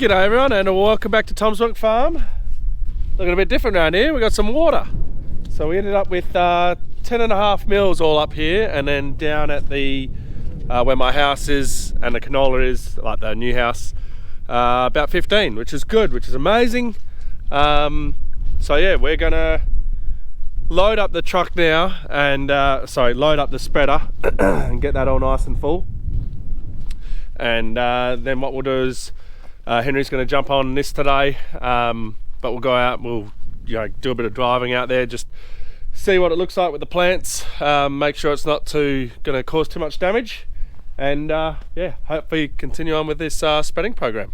G'day everyone, and welcome back to Tom's Brook Farm. Looking a bit different around here. We got some water. So we ended up with 10.5 mils all up here, and then down at the where my house is and the canola is, like the new house, about 15, which is good, which is amazing. So yeah, we're gonna load up the truck now and load up the spreader and get that all nice and full. And then what we'll do is Henry's going to jump on this today, but we'll go out, we'll do a bit of driving out there, just see what it looks like with the plants, make sure it's not going to cause too much damage, and yeah, hopefully continue on with this spreading program.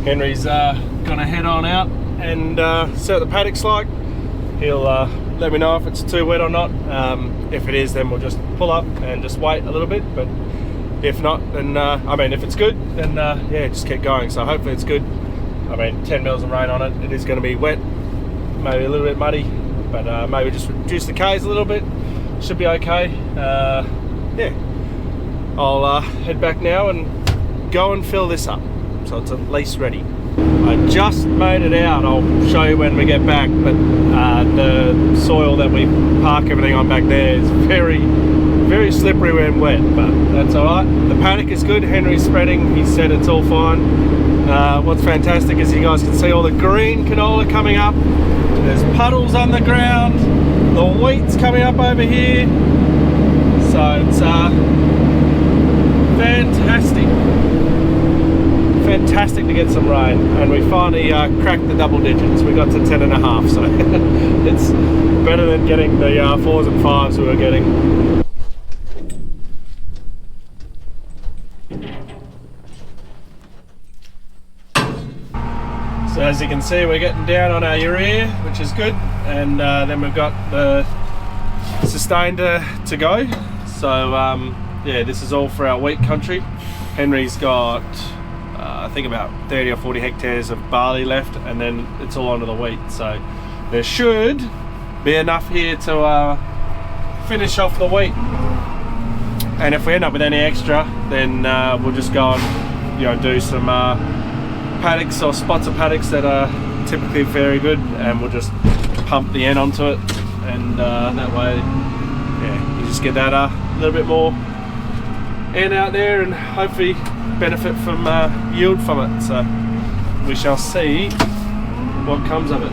Henry's gonna head on out and see what the paddock's like. He'll let me know if it's too wet or not. If it is, then we'll just pull up and just wait a little bit, but if not, then if it's good, then yeah, just keep going. So hopefully it's good. 10 mils of rain on it. It is going to be wet, maybe a little bit muddy, but maybe just reduce the K's a little bit, should be okay. Yeah, I'll head back now and go and fill this up, so it's at least ready. I just made it out. I'll show you when we get back, but the soil that we park everything on back there is very, very slippery when wet, but that's all right. The paddock is good. Henry's spreading. He said it's all fine. What's fantastic is you guys can see all the green canola coming up. There's puddles on the ground. The wheat's coming up over here. So it's fantastic. Fantastic to get some rain, and we finally cracked the double digits. We got to 10.5, so it's better than getting the 4s and 5s we were getting. So as you can see, we're getting down on our urea, which is good, and then we've got the sustain to go. So yeah, this is all for our wheat country. Henry's got I think about 30 or 40 hectares of barley left, and then it's all onto the wheat. So there should be enough here to finish off the wheat. And if we end up with any extra, then we'll just go and do some paddocks or spots of paddocks that are typically very good, and we'll just pump the N onto it, and that way, yeah, you just get that little bit more N out there, and hopefully benefit from yield from it. So we shall see what comes of it.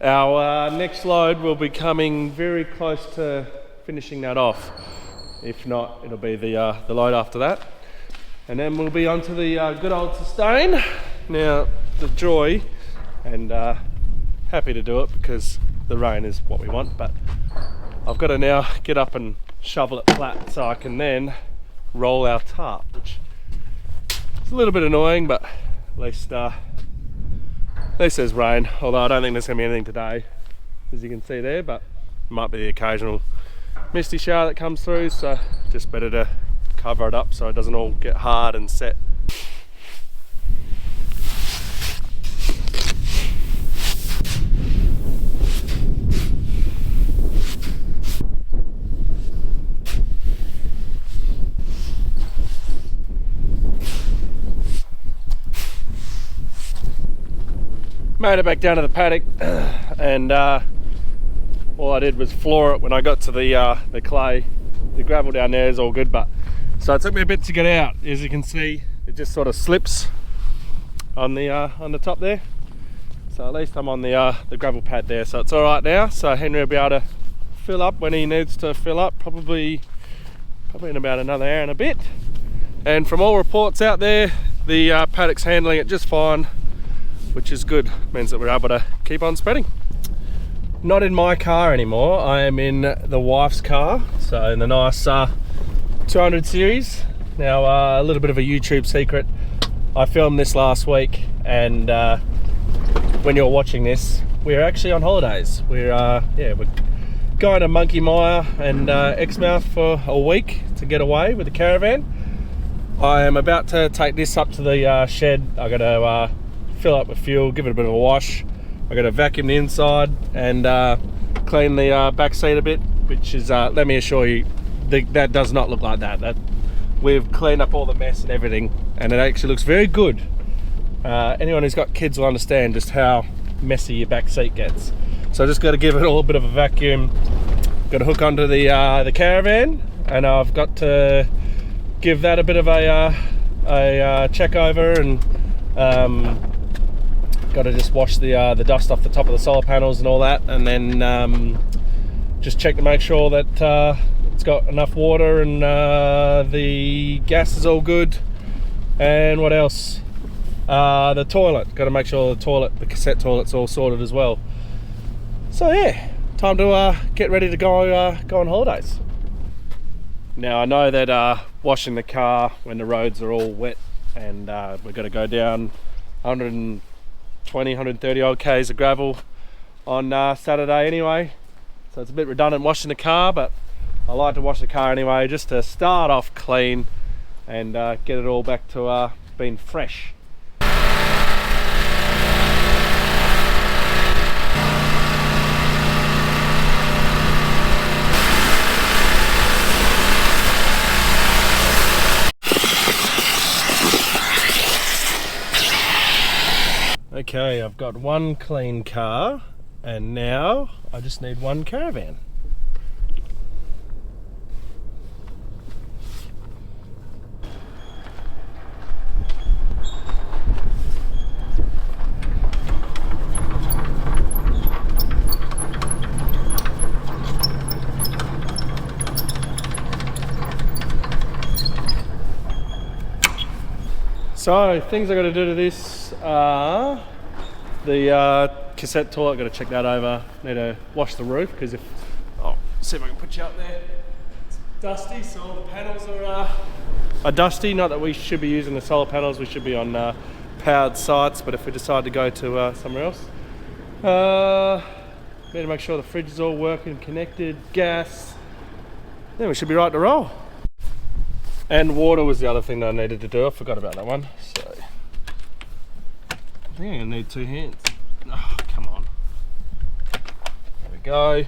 Our next load will be coming very close to finishing that off. If not, it'll be the load after that, and then we'll be onto the good old sustain. Now the joy, and happy to do it because the rain is what we want, but I've got to now get up and shovel it flat so I can then roll our tarp, which is a little bit annoying, but At least there's rain, although I don't think there's going to be anything today, as you can see there, but it might be the occasional misty shower that comes through, so just better to cover it up so it doesn't all get hard and set. Made it back down to the paddock, and all I did was floor it when I got to the clay. The gravel down there is all good, but so it took me a bit to get out. As you can see, it just sort of slips on the top there. So at least I'm on the gravel pad there, so it's all right now. So Henry will be able to fill up when he needs to fill up, probably in about another hour and a bit. And from all reports out there, the paddock's handling it just fine, which is good. Means that we're able to keep on spreading. Not in my car anymore. I am in the wife's car, so in the nice 200 series. Now a little bit of a YouTube secret. I filmed this last week, and when you're watching this, we're actually on holidays. We're going to Monkey Mire and Exmouth for a week to get away with the caravan. I am about to take this up to the shed. I got to fill up with fuel, give it a bit of a wash. I got to vacuum the inside and clean the back seat a bit, which is, let me assure you, that does not look like that. We've cleaned up all the mess and everything, and it actually looks very good. Anyone who's got kids will understand just how messy your back seat gets. So I just got to give it all a bit of a vacuum. Got to hook onto the Caravan, and I've got to give that a bit of a check over, and got to just wash the dust off the top of the solar panels and all that, and then just check to make sure that it's got enough water and the gas is all good. And what else? The toilet, got to make sure the cassette toilet's all sorted as well. So yeah, time to get ready to go on holidays. Now I know that washing the car when the roads are all wet, and we've got to go down 130 odd k's of gravel on Saturday anyway, so it's a bit redundant washing the car, but I like to wash the car anyway, just to start off clean and get it all back to being fresh. Okay, I've got one clean car, and now I just need one Caravan. So, things I got to do to this are the cassette toilet, got to check that over. Need to wash the roof, because see if I can put you up there. It's dusty, so all the panels are dusty. Not that we should be using the solar panels, we should be on powered sites, but if we decide to go to somewhere else. Need to make sure the fridge is all working, connected, gas. Then we should be right to roll. And water was the other thing that I needed to do. I forgot about that one. So I think I'm gonna need two hands. Oh, come on. There we go.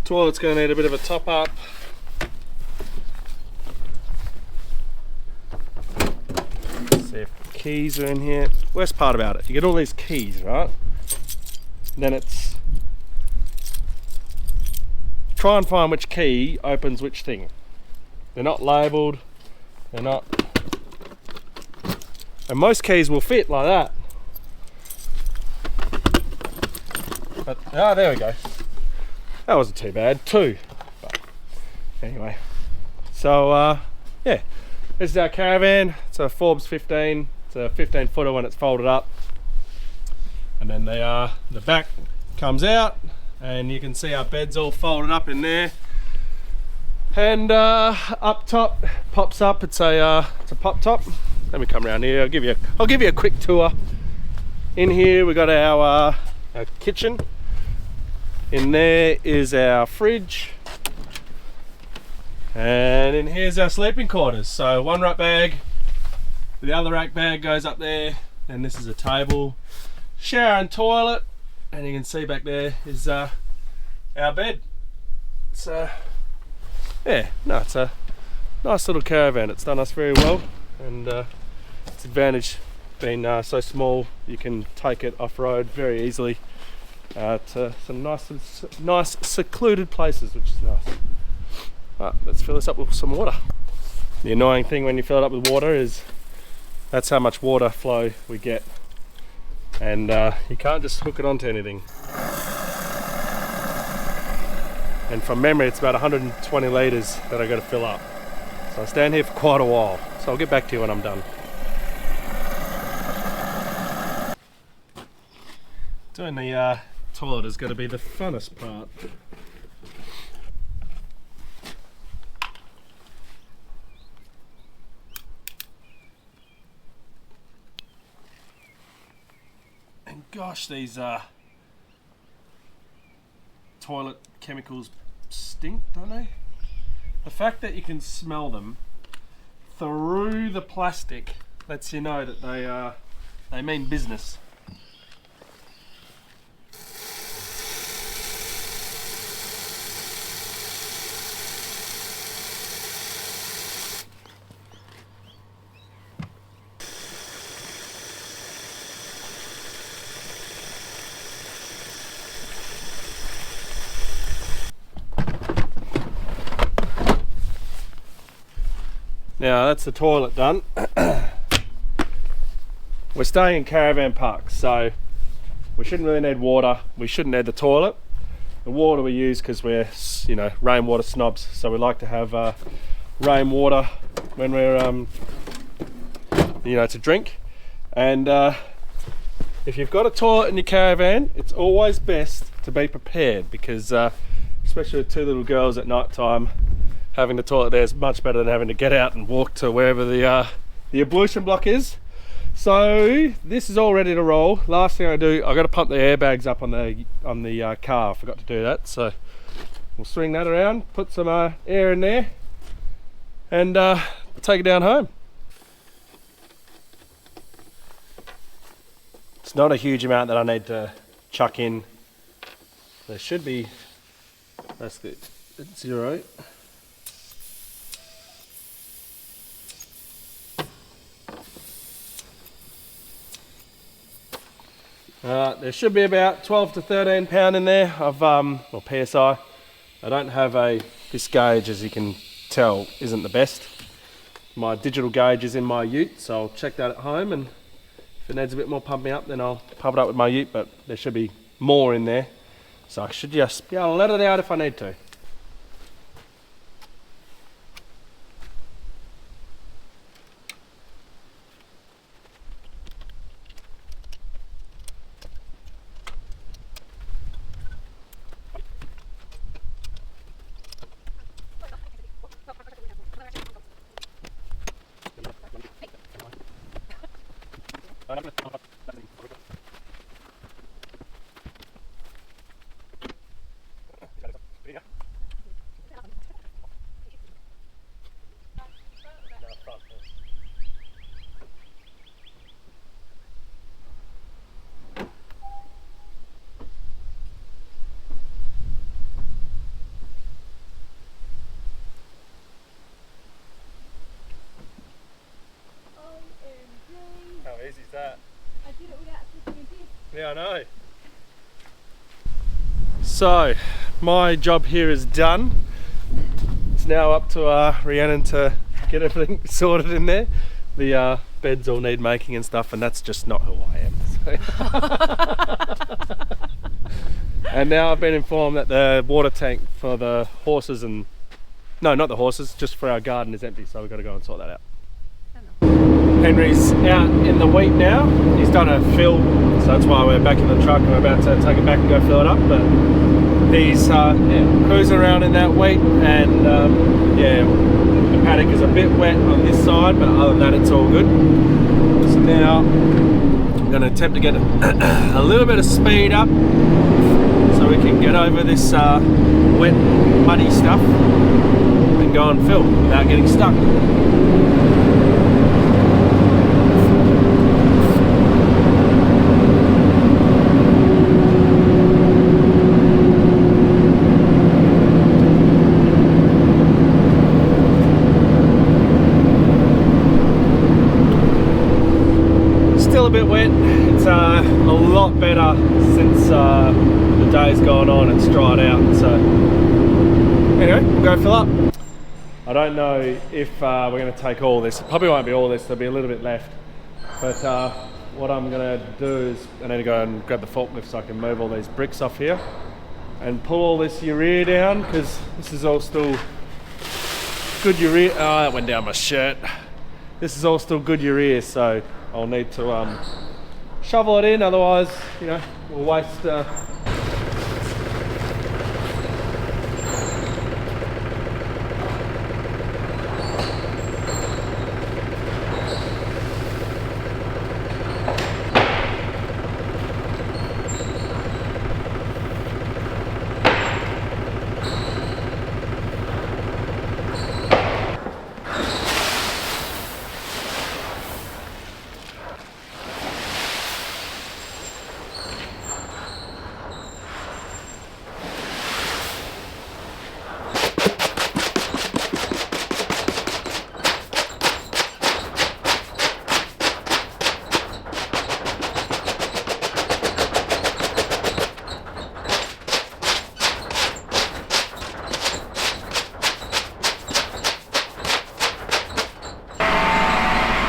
Toilet's gonna need a bit of a top up. Let's see if the keys are in here. Worst part about it, you get all these keys, right? And then it's try and find which key opens which thing. They're not labelled, they're not, and most keys will fit like that. But, oh, there we go. That wasn't too bad, two. But anyway, so yeah, this is our Caravan. It's a Forbes 15. It's a 15 footer when it's folded up. And then the back comes out, and you can see our bed's all folded up in there. And up top pops up. It's a pop top. let me come around here. I'll give you a quick tour. In here we got our kitchen. In there is our fridge, and in here's our sleeping quarters. So one rack bag, the other rack bag goes up there, and this is a table, shower and toilet, and you can see back there is our bed. So yeah, no, it's a nice little caravan. It's done us very well, and its advantage being so small, you can take it off-road very easily to some nice secluded places, which is nice. Right, let's fill this up with some water. The annoying thing when you fill it up with water is that's how much water flow we get, and you can't just hook it onto anything. And from memory it's about 120 litres that I got to fill up, so I stand here for quite a while, so I'll get back to you when I'm done. Doing the toilet is going to be the funnest part. And gosh, these toilet chemicals stink, don't they? The fact that you can smell them through the plastic lets you know that they mean business. Now that's the toilet done. We're staying in Caravan Park, so we shouldn't really need water. We shouldn't need the toilet. The water we use because we're, you know, rainwater snobs, so we like to have rainwater when we're, you know, to drink. And if you've got a toilet in your caravan, it's always best to be prepared, because especially with two little girls at night time, having the toilet there is much better than having to get out and walk to wherever the ablution block is. So this is all ready to roll. Last thing I do, I got to pump the airbags up on the car. I forgot to do that, so we'll swing that around, put some air in there, and take it down home. It's not a huge amount that I need to chuck in. There should be, that's good, it's 0. There should be about 12 to 13 pound in there of or PSI. I don't have this gauge, as you can tell, isn't the best. My digital gauge is in my ute, so I'll check that at home, and if it needs a bit more pumping up, then I'll pump it up with my ute, but there should be more in there, so I should just be able to let it out if I need to. How easy is that? I did it without thinking of this. Yeah, I know. So, my job here is done. It's now up to Rhiannon to get everything sorted in there. The beds all need making and stuff, and that's just not who I am. And now I've been informed that the water tank for the horses and... No, not the horses, just for our garden is empty, so we've got to go and sort that out. Henry's out in the wheat now. He's done a fill, so that's why we're back in the truck and we're about to take it back and go fill it up. But he's cruising around in that wheat, and yeah, the paddock paddock is a bit wet on this side, but other than that it's all good. So now I'm going to attempt to get a little bit of speed up so we can get over this wet, muddy stuff and go and fill without getting stuck. Still a bit wet. It's a lot better since the day's gone on. It's dried out. So anyway, we'll go fill up. I don't know if we're going to take all this. It probably won't be all this. There'll be a little bit left. But what I'm going to do is I need to go and grab the forklift so I can move all these bricks off here and pull all this urea down, because this is all still good urea. Oh, that went down my shirt. This is all still good urea, so I'll need to shovel it in, otherwise, you know, we'll waste.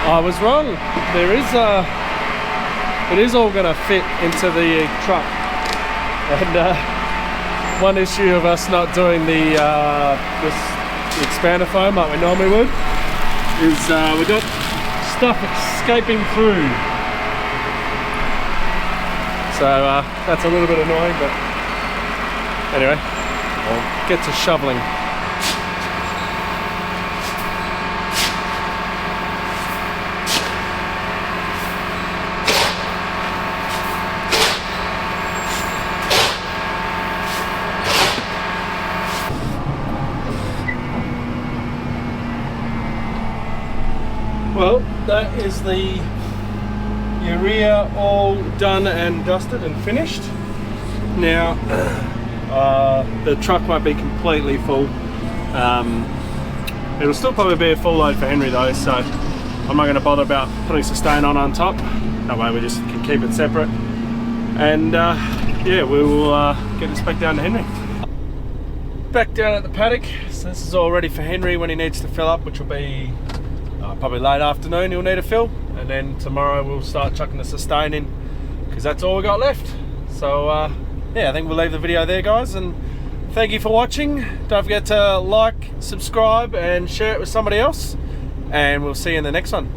I was wrong. There is it is all going to fit into the truck. And one issue of us not doing the this expander foam like we normally would is we got stuff escaping through. So that's a little bit annoying, but anyway, I'll get to shoveling. Well, that is the urea all done and dusted and finished. Now, the truck won't be completely full. It'll still probably be a full load for Henry though, so I'm not going to bother about putting sustain on top. That way we just can keep it separate. And yeah, we will get this back down to Henry. Back down at the paddock, so this is all ready for Henry when he needs to fill up, which will be probably late afternoon he'll need a fill, and then tomorrow we'll start chucking the sustain in, because that's all we got left. So yeah, I think we'll leave the video there, guys, and thank you for watching. Don't forget to like, subscribe and share it with somebody else, and we'll see you in the next one.